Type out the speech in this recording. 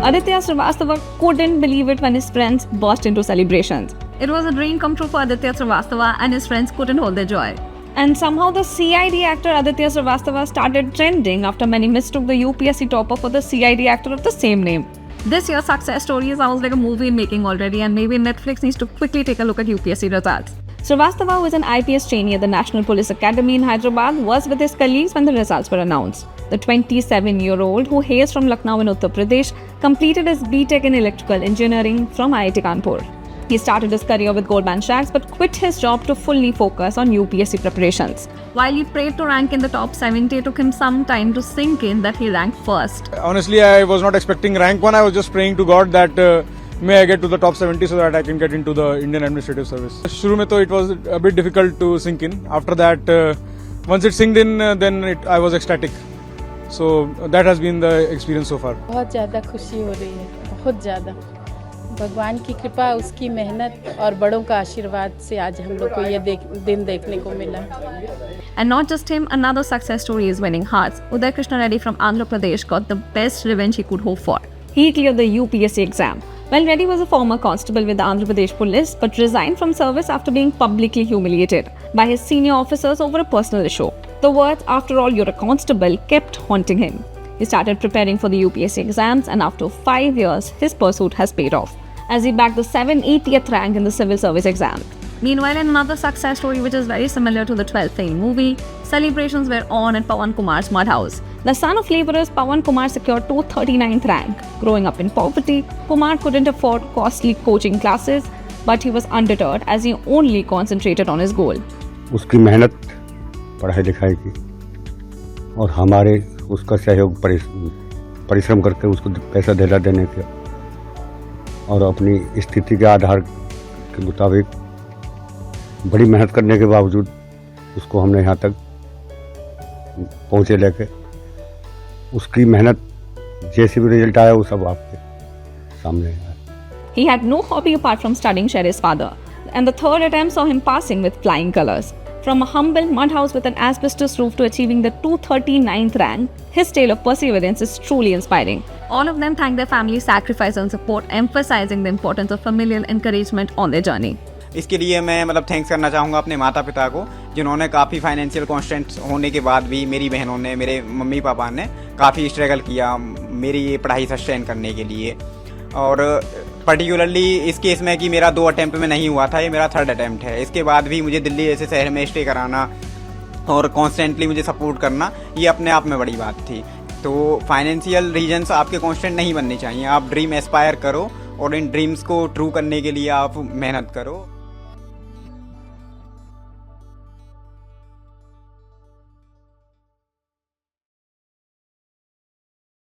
Aditya Srivastava couldn't believe it when his friends burst into celebrations. It was a dream come true for Aditya Srivastava, and his friends couldn't hold their joy. And somehow the CID actor Aditya Srivastava started trending after many mistook the UPSC topper for the CID actor of the same name. This year's success story sounds like a movie in making already, and maybe Netflix needs to quickly take a look at UPSC results. Srivastava, who is an IPS trainee at the National Police Academy in Hyderabad, was with his colleagues when the results were announced. The 27-year-old, who hails from Lucknow in Uttar Pradesh, completed his BTech in Electrical Engineering from IIT Kanpur. He started his career with Goldman Sachs but quit his job to fully focus on UPSC preparations. While he prayed to rank in the top 70, it took him some time to sink in that he ranked first. Honestly, I was not expecting rank 1. I was just praying to God that may I get to the top 70 so that I can get into the Indian Administrative Service. Shuru mein to it was a bit difficult to sink in. After that, once it sinked in, I was ecstatic. So that has been the experience so far. बहुत ज़्यादा खुशी हो रही है, बहुत ज़्यादा। भगवान की कृपा, उसकी मेहनत और बड़ों का आशीर्वाद से आज हम लोग को ये दिन देखने को मिला। And not just him, another success story is winning hearts. Uday Krishna Reddy from Andhra Pradesh got the best revenge he could hope for. He cleared the UPSC exam. Well, Reddy was a former constable with the Andhra Pradesh police but resigned from service after being publicly humiliated by his senior officers over a personal issue. The words, "After all, you're a constable," kept haunting him. He started preparing for the UPSC exams, and after 5 years, his pursuit has paid off, as he bagged the 780th rank in the civil service exam. Meanwhile, in another success story which is very similar to the 12th Fail movie, celebrations were on at Pawan Kumar's mud house. The son of labourers, Pawan Kumar secured 239th rank. Growing up in poverty, Kumar couldn't afford costly coaching classes, but he was undeterred as he only concentrated on his goal. उसकी मेहनत पढ़ाई लिखाई की और हमारे उसका सहयोग परिश्रम करके उसको पैसा दिला देने के और अपनी स्थिति के आधार के मुताबिक बड़ी मेहनत करने के बावजूद उसको हमने यहाँ तक पहुँचे लेके उसकी मेहनत जैसे भी रिजल्ट आया वो सब आपके सामने आया। He had no hobby apart from studying, shared his father, and the third attempt saw him passing with flying colours. From a humble mud house with an asbestos roof to achieving the 239th rank, his tale of perseverance is truly inspiring. All of them thank their family's sacrifice and support, emphasizing the importance of familial encouragement on their journey. इसके लिए मैं thanks करना चाहूँगा अपने माता पिता को, जिन्होंने काफ़ी फाइनेंशियल कॉन्स्टेंट्स होने के बाद भी मेरी बहनों ने, मेरे मम्मी पापा ने काफ़ी स्ट्रगल किया मेरी ये पढ़ाई सस्टेन करने के लिए। और पर्टिकुलरली इस केस में कि मेरा 2 अटैम्प्ट में नहीं हुआ था, ये मेरा 3rd अटैम्प्ट है। इसके बाद भी मुझे दिल्ली जैसे शहर में स्टे कराना और कॉन्स्टेंटली मुझे सपोर्ट करना, ये अपने आप में बड़ी बात थी। तो फाइनेंशियल रीजन्स आपके कॉन्स्टेंट नहीं बनने चाहिए। आप ड्रीम एस्पायर करो और इन ड्रीम्स को ट्रू करने के लिए आप मेहनत करो।